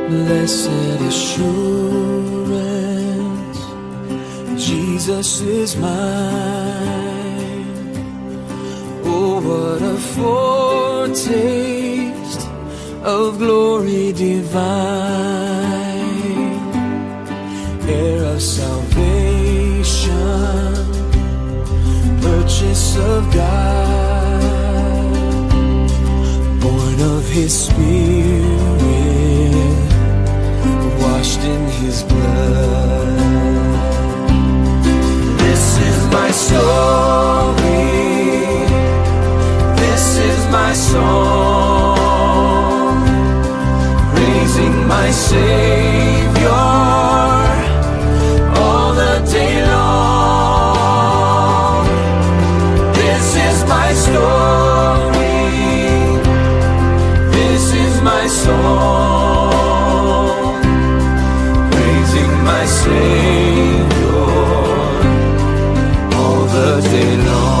Blessed assurance, Jesus is mine. Oh, what a foretaste of glory divine, heir of salvation, purchase of God, born of His Spirit, washed in His blood. This is my story, this is my song, praising my Savior all the day long. This is my story, this is my song, my Savior all the day long.